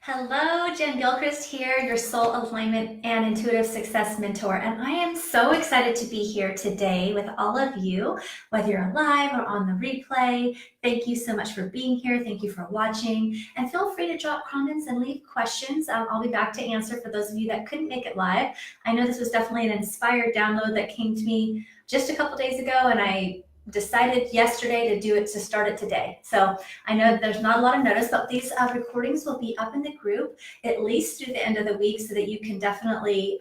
Hello, Jen Gilchrist here, your soul alignment and intuitive success mentor. And I am so excited to be here today with all of you, whether you're live or on the replay. Thank you so much for being here. Thank you for watching. And feel free to drop comments and leave questions. I'll be back to answer for those of you that couldn't make it live. I know this was definitely an inspired download that came to me just a couple days ago, and I decided yesterday to start it today. So I know there's not a lot of notice, but these recordings will be up in the group at least through the end of the week so that you can definitely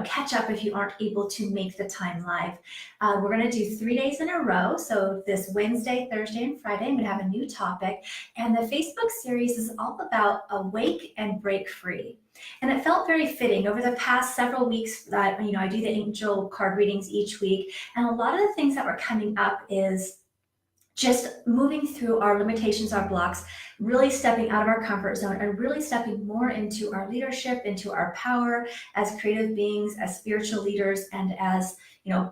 catch up if you aren't able to make the time live. We're going to do 3 days in a row. So this Wednesday, Thursday, and Friday, I'm going to have a new topic. And the Facebook series is all about awake and break free. And it felt very fitting over the past several weeks that, I do the angel card readings each week. And a lot of the things that were coming up is just moving through our limitations, our blocks, really stepping out of our comfort zone and really stepping more into our leadership, into our power as creative beings, as spiritual leaders, and as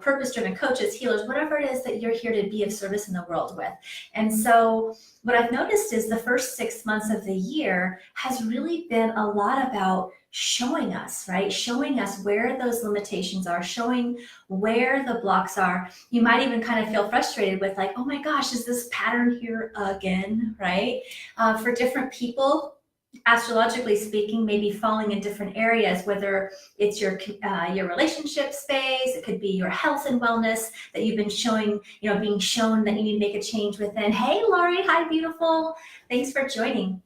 purpose-driven coaches, healers, whatever it is that you're here to be of service in the world with. And so what I've noticed is the first 6 months of the year has really been a lot about showing us, right? Showing us where those limitations are, showing where the blocks are. You might even kind of feel frustrated with like, oh my gosh, is this pattern here again, right? For different people, astrologically speaking, maybe falling in different areas, whether it's your relationship space, it could be your health and wellness that you've been showing, being shown that you need to make a change within. Hey, Laurie, hi, beautiful. Thanks for joining.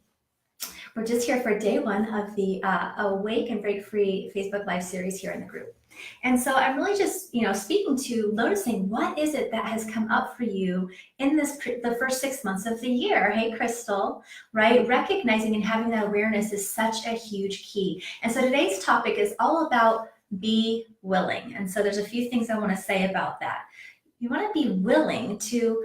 We're just here for day one of the Awake and Break Free Facebook Live series here in the group. And so I'm really just, noticing what is it that has come up for you in the first 6 months of the year. Hey, Crystal, right? Recognizing and having that awareness is such a huge key. And so today's topic is all about be willing. And so there's a few things I want to say about that. You want to be willing to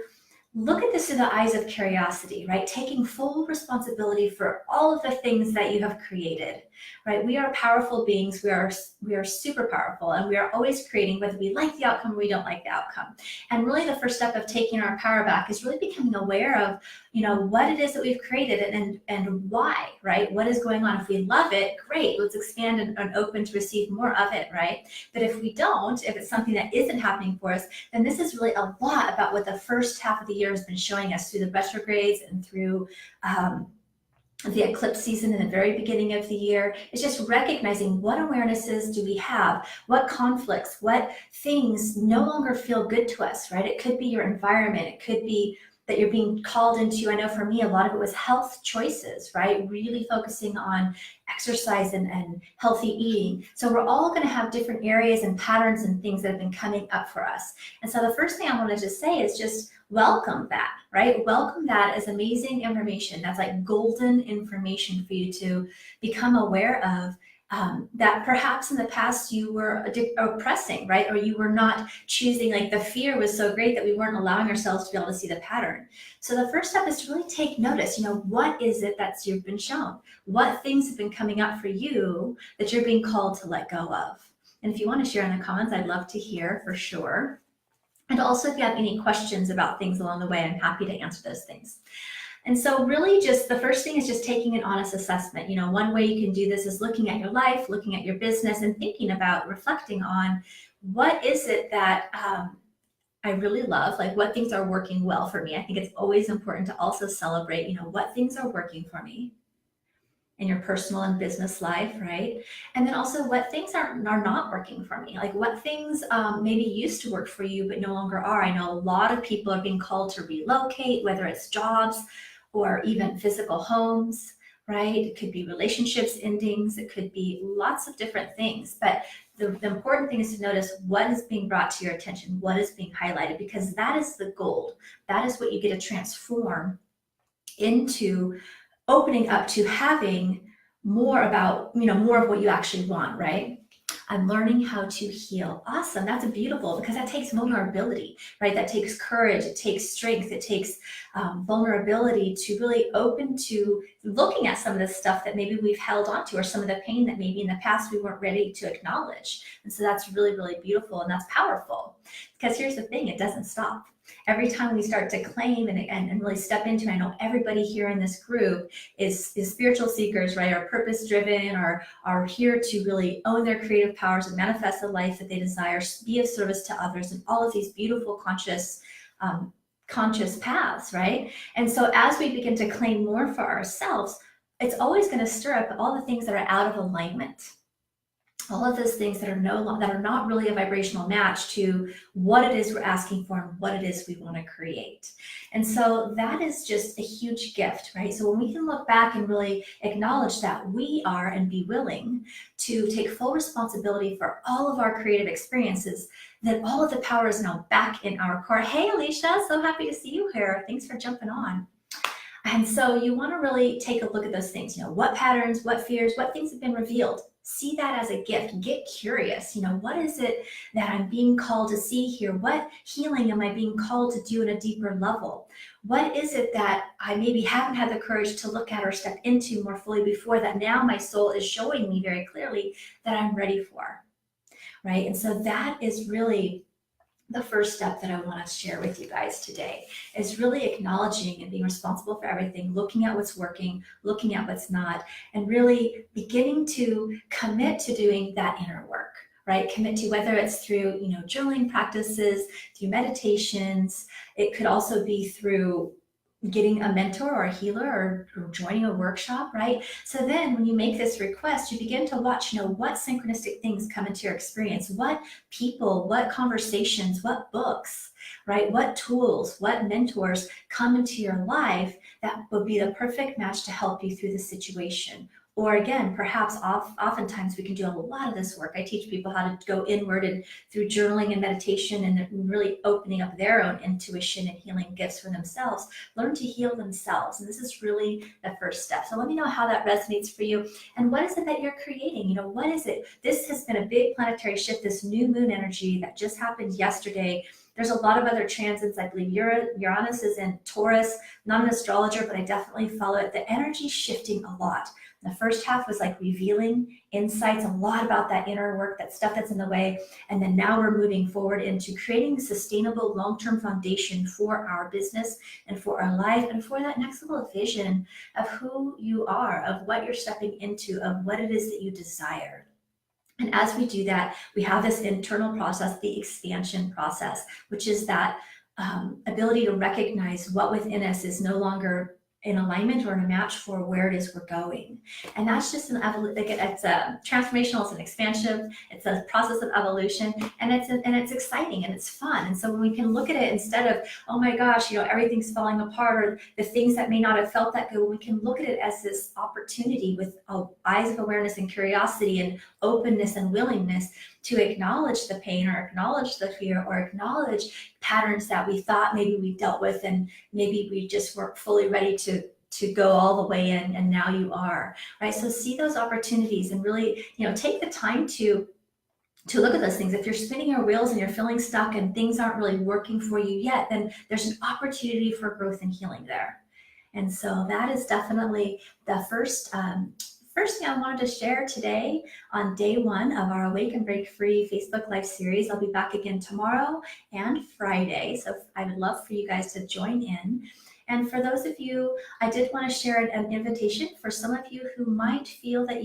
look at this through the eyes of curiosity, right? Taking full responsibility for all of the things that you have created, right? We are powerful beings. We are super powerful, and we are always creating, whether we like the outcome or we don't like the outcome. And really the first step of taking our power back is really becoming aware of, what it is that we've created and why, right? What is going on? If we love it, great. Let's expand and open to receive more of it, right? But if we don't, if it's something that isn't happening for us, then this is really a lot about what the first half of the year has been showing us through the retrogrades and through the eclipse season in the very beginning of the year. It's just recognizing what awarenesses do we have, what conflicts, what things no longer feel good to us, right? It could be your environment. It could be that you're being called into. I know for me, a lot of it was health choices, right? Really focusing on exercise and healthy eating. So we're all going to have different areas and patterns and things that have been coming up for us. And so the first thing I wanted to say is just welcome that, right? Welcome that as amazing information. That's like golden information for you to become aware of. That perhaps in the past you were oppressing, right? Or you were not choosing, like the fear was so great that we weren't allowing ourselves to be able to see the pattern. So the first step is to really take notice, what is it that you've been shown? What things have been coming up for you that you're being called to let go of? And if you want to share in the comments, I'd love to hear for sure. And also if you have any questions about things along the way, I'm happy to answer those things. And so really just the first thing is just taking an honest assessment. One way you can do this is looking at your life, looking at your business, and thinking about, reflecting on what is it that I really love, like what things are working well for me. I think it's always important to also celebrate, what things are working for me in your personal and business life, right? And then also what things are not working for me, like what things maybe used to work for you but no longer are. I know a lot of people are being called to relocate, whether it's jobs or even physical homes, right? It could be relationships endings. It could be lots of different things. But the important thing is to notice what is being brought to your attention, what is being highlighted, because that is the gold. That is what you get to transform into opening up to having more about, more of what you actually want, right? I'm learning how to heal. Awesome. That's beautiful, because that takes vulnerability, right? That takes courage. It takes strength. It takes vulnerability to really open to looking at some of the stuff that maybe we've held onto, or some of the pain that maybe in the past we weren't ready to acknowledge. And so that's really, really beautiful, and that's powerful, because here's the thing, it doesn't stop. Every time we start to claim and really step into, I know everybody here in this group is spiritual seekers, right? Are purpose driven, are here to really own their creative powers and manifest the life that they desire, be of service to others, and all of these beautiful conscious paths, right? And so as we begin to claim more for ourselves, it's always going to stir up all the things that are out of alignment, all of those things that are not really a vibrational match to what it is we're asking for and what it is we want to create. And so that is just a huge gift, right? So when we can look back and really acknowledge that we are and be willing to take full responsibility for all of our creative experiences, then all of the power is now back in our core. Hey, Alicia, so happy to see you here. Thanks for jumping on. And so you want to really take a look at those things, what patterns, what fears, what things have been revealed. See that as a gift. Get curious. What is it that I'm being called to see here? What healing am I being called to do at a deeper level? What is it that I maybe haven't had the courage to look at or step into more fully before, that now my soul is showing me very clearly that I'm ready for, right? And so that is really the first step that I want to share with you guys today, is really acknowledging and being responsible for everything, looking at what's working, looking at what's not, and really beginning to commit to doing that inner work, right? Commit to, whether it's through, journaling practices, through meditations. It could also be through getting a mentor or a healer, or joining a workshop, right? So then when you make this request, you begin to watch, what synchronistic things come into your experience, what people, what conversations, what books, right? What tools, what mentors come into your life that would be the perfect match to help you through the situation. Or again, perhaps oftentimes we can do a lot of this work. I teach people how to go inward, and through journaling and meditation and really opening up their own intuition and healing gifts for themselves, learn to heal themselves. And this is really the first step. So let me know how that resonates for you. And what is it that you're creating? What is it? This has been a big planetary shift, this new moon energy that just happened yesterday. There's a lot of other transits. I believe Uranus is in Taurus. I'm not an astrologer, but I definitely follow it. The energy's shifting a lot. The first half was like revealing insights, a lot about that inner work, that stuff that's in the way. And then now we're moving forward into creating a sustainable long-term foundation for our business and for our life, and for that next level of vision of who you are, of what you're stepping into, of what it is that you desire. And as we do that, we have this internal process, the expansion process, which is that ability to recognize what within us is no longer in alignment or in a match for where it is we're going. And that's just it's a transformational, it's an expansion, it's a process of evolution, and it's exciting and it's fun. And so when we can look at it, instead of, oh my gosh, everything's falling apart, or the things that may not have felt that good, we can look at it as this opportunity with eyes of awareness and curiosity and openness and willingness to acknowledge the pain, or acknowledge the fear, or acknowledge patterns that we thought maybe we dealt with, and maybe we just weren't fully ready to go all the way in, and now you are, right? So see those opportunities and really, take the time to look at those things. If you're spinning your wheels and you're feeling stuck and things aren't really working for you yet, then there's an opportunity for growth and healing there. And so that is definitely the first thing I wanted to share today on day one of our Awake and Break Free Facebook Live series. I'll be back again tomorrow and Friday, so I would love for you guys to join in. And for those of you, I did want to share an invitation for some of you who might feel that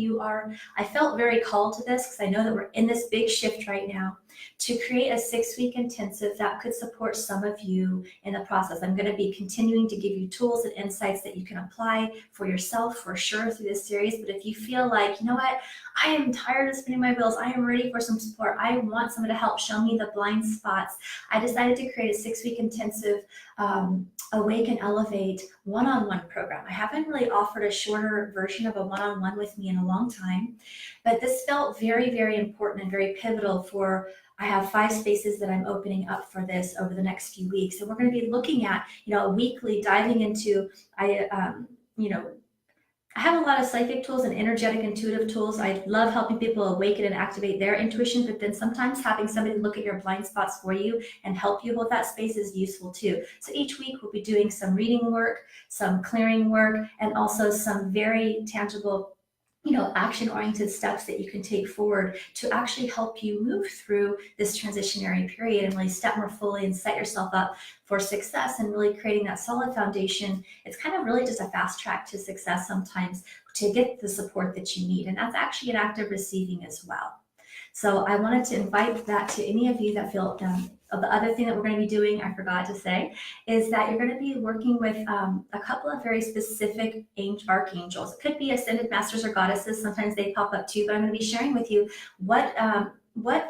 I felt very called to this, because I know that we're in this big shift right now, to create a 6-week intensive that could support some of you in the process. I'm going to be continuing to give you tools and insights that you can apply for yourself for sure through this series. But if you feel like, what, I am tired of spinning my wheels, I am ready for some support, I want someone to help show me the blind spots, I decided to create a 6-week intensive Awake and Elevate one-on-one program. I haven't really offered a shorter version of a one-on-one with me in a long time, but this felt very, very important and very pivotal for, I have 5 spaces that I'm opening up for this over the next few weeks. And we're going to be looking at, a weekly diving into, I have a lot of psychic tools and energetic intuitive tools. I love helping people awaken and activate their intuition, but then sometimes having somebody look at your blind spots for you and help you hold that space is useful too. So each week we'll be doing some reading work, some clearing work, and also some very tangible action-oriented steps that you can take forward to actually help you move through this transitionary period and really step more fully and set yourself up for success and really creating that solid foundation. It's kind of really just a fast track to success sometimes to get the support that you need. And that's actually an act of receiving as well. So I wanted to invite that to any of you that feel, the other thing that we're going to be doing, I forgot to say, is that you're going to be working with a couple of very specific archangels. It could be ascended masters or goddesses. Sometimes they pop up too, but I'm going to be sharing with you what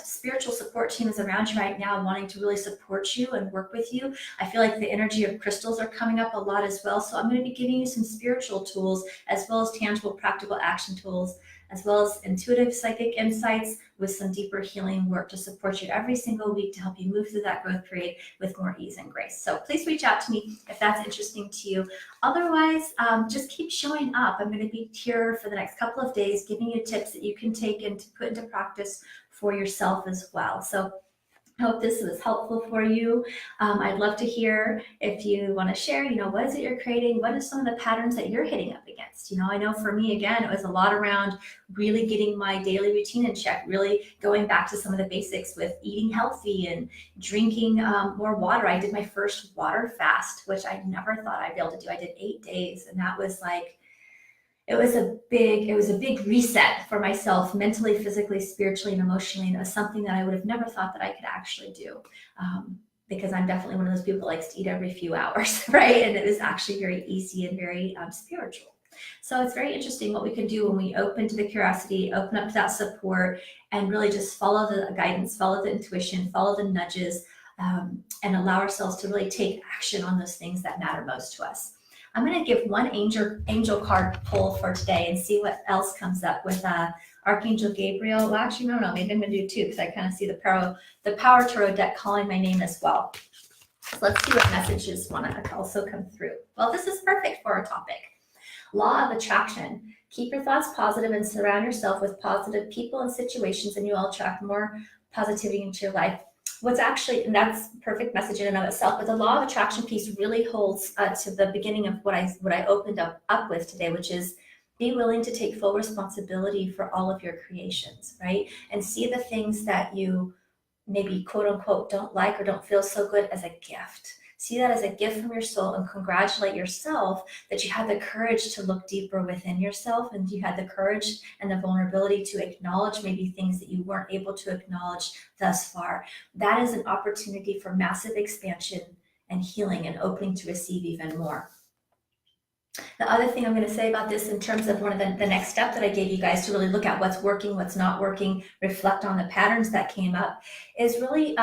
spiritual support team is around you right now wanting to really support you and work with you. I feel like the energy of crystals are coming up a lot as well. So I'm going to be giving you some spiritual tools as well as tangible, practical action tools, as well as intuitive psychic insights with some deeper healing work to support you every single week to help you move through that growth period with more ease and grace. So please reach out to me if that's interesting to you. Otherwise, just keep showing up. I'm going to be here for the next couple of days, giving you tips that you can take and to put into practice for yourself as well. So I hope this was helpful for you. I'd love to hear if you want to share, what is it you're creating? What are some of the patterns that you're hitting up against? I know for me, again, it was a lot around really getting my daily routine in check, really going back to some of the basics with eating healthy and drinking more water. I did my first water fast, which I never thought I'd be able to do. I did 8 days, and that was like, it was a big reset for myself mentally, physically, spiritually, and emotionally. And it was something that I would have never thought that I could actually do, because I'm definitely one of those people that likes to eat every few hours, right? And it was actually very easy and very spiritual. So it's very interesting what we can do when we open to the curiosity, open up to that support, and really just follow the guidance, follow the intuition, follow the nudges, and allow ourselves to really take action on those things that matter most to us. I'm going to give one angel card pull for today and see what else comes up with Archangel Gabriel. Well, actually, no, maybe I'm going to do two because I kind of see the Power Tarot deck calling my name as well. So let's see what messages want to also come through. Well, this is perfect for our topic. Law of attraction. Keep your thoughts positive and surround yourself with positive people and situations, and you will attract more positivity into your life. And that's perfect message in and of itself, but the law of attraction piece really holds to the beginning of what I opened up with today, which is be willing to take full responsibility for all of your creations, right? And see the things that you maybe quote unquote don't like or don't feel so good as a gift. See that as a gift from your soul and congratulate yourself that you had the courage to look deeper within yourself, and you had the courage and the vulnerability to acknowledge maybe things that you weren't able to acknowledge thus far. That is an opportunity for massive expansion and healing and opening to receive even more. The other thing I'm going to say about this in terms of one of the next step that I gave you guys to really look at what's working, what's not working, reflect on the patterns that came up, is really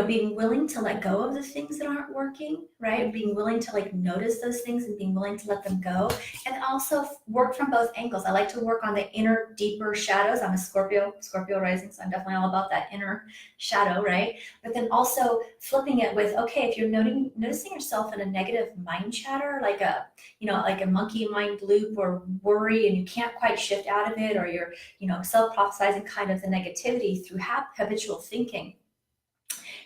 being willing to let go of the things that aren't working, right? Being willing to notice those things and being willing to let them go. And also work from both angles. I like to work on the inner, deeper shadows. I'm a Scorpio rising, so I'm definitely all about that inner shadow, right? But then also flipping it with, okay, if you're noticing yourself in a negative mind chatter, like a monkey mind loop or worry, and you can't quite shift out of it, or you're, self-prophesizing kind of the negativity through habitual thinking.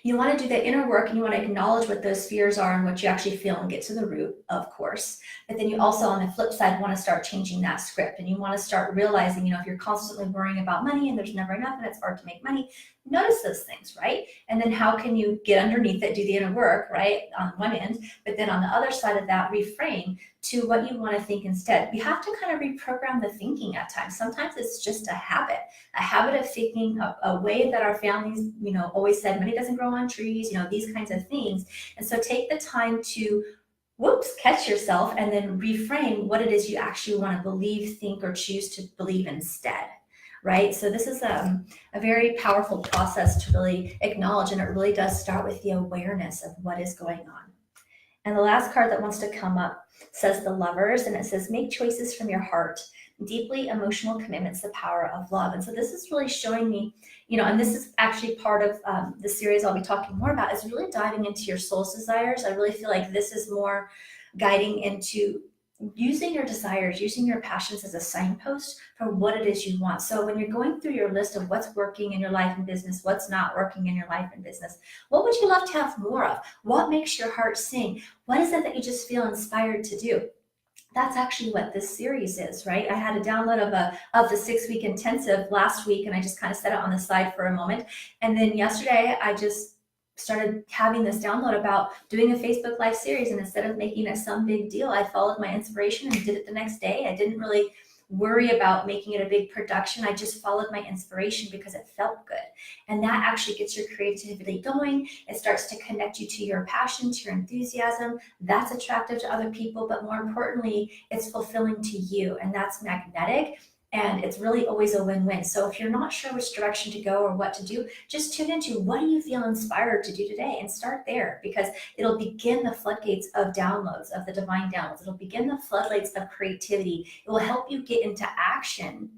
You want to do the inner work, and you want to acknowledge what those fears are and what you actually feel and get to the root, of course. But then you also, on the flip side, want to start changing that script, and you want to start realizing, if you're constantly worrying about money and there's never enough and it's hard to make money, notice those things, right? And then how can you get underneath it, do the inner work, right, on one end, but then on the other side of that, reframe to what you want to think instead. You have to kind of reprogram the thinking at times. Sometimes it's just a habit of thinking a way that our families, always said money doesn't grow on trees, these kinds of things. And so take the time to catch yourself and then reframe what it is you actually want to believe, think, or choose to believe instead. Right? So this is a very powerful process to really acknowledge, and it really does start with the awareness of what is going on. And the last card that wants to come up says the Lovers, and it says, make choices from your heart. Deeply emotional commitments, the power of love. And so this is really showing me, and this is actually part of the series I'll be talking more about, is really diving into your soul's desires. I really feel like this is more guiding into using your desires, using your passions as a signpost for what it is you want. So when you're going through your list of what's working in your life and business, what's not working in your life and business, what would you love to have more of? What makes your heart sing? What is it that you just feel inspired to do? That's actually what this series is, right? I had a download of the 6-week intensive last week, and I just kind of set it on the side for a moment. And then yesterday, I just started having this download about doing a Facebook Live series. And instead of making it some big deal, I followed my inspiration and did it the next day. I didn't really worry about making it a big production. I just followed my inspiration because it felt good. And that actually gets your creativity going. It starts to connect you to your passion, to your enthusiasm. That's attractive to other people, but more importantly, it's fulfilling to you, and that's magnetic. And it's really always a win-win. So if you're not sure which direction to go or what to do, just tune into what do you feel inspired to do today, and start there, because it'll begin the floodgates of downloads, of the divine downloads. It'll begin the floodlights of creativity. It will help you get into action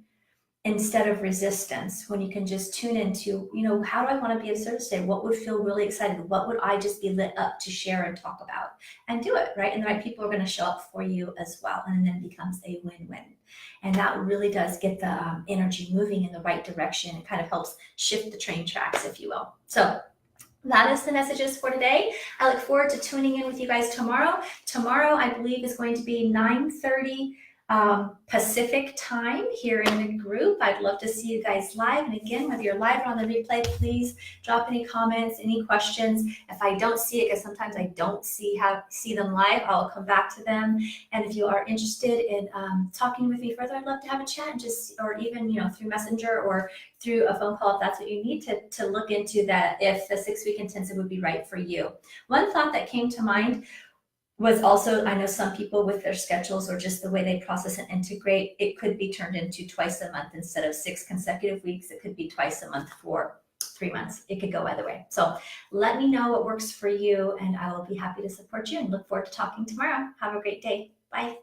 instead of resistance, when you can just tune into, how do I want to be of service today? What would feel really excited? What would I just be lit up to share and talk about, and do it, right? And the right people are going to show up for you as well. And then it becomes a win-win. And that really does get the energy moving in the right direction. It kind of helps shift the train tracks, if you will. So that is the messages for today. I look forward to tuning in with you guys tomorrow. Tomorrow, I believe, is going to be 9:30 Pacific time here in the group. I'd love to see you guys live. And again, whether you're live or on the replay, please drop any comments, any questions. If I don't see it, because sometimes I don't see them live, I'll come back to them. And if you are interested in talking with me further, I'd love to have a chat, and or even through Messenger or through a phone call, if that's what you need, to look into that, if the 6-week intensive would be right for you. One thought that came to mind was also, I know some people with their schedules or just the way they process and integrate, it could be turned into twice a month instead of 6 consecutive weeks. It could be twice a month for 3 months. It could go either way. So let me know what works for you, and I will be happy to support you, and look forward to talking tomorrow. Have a great day. Bye.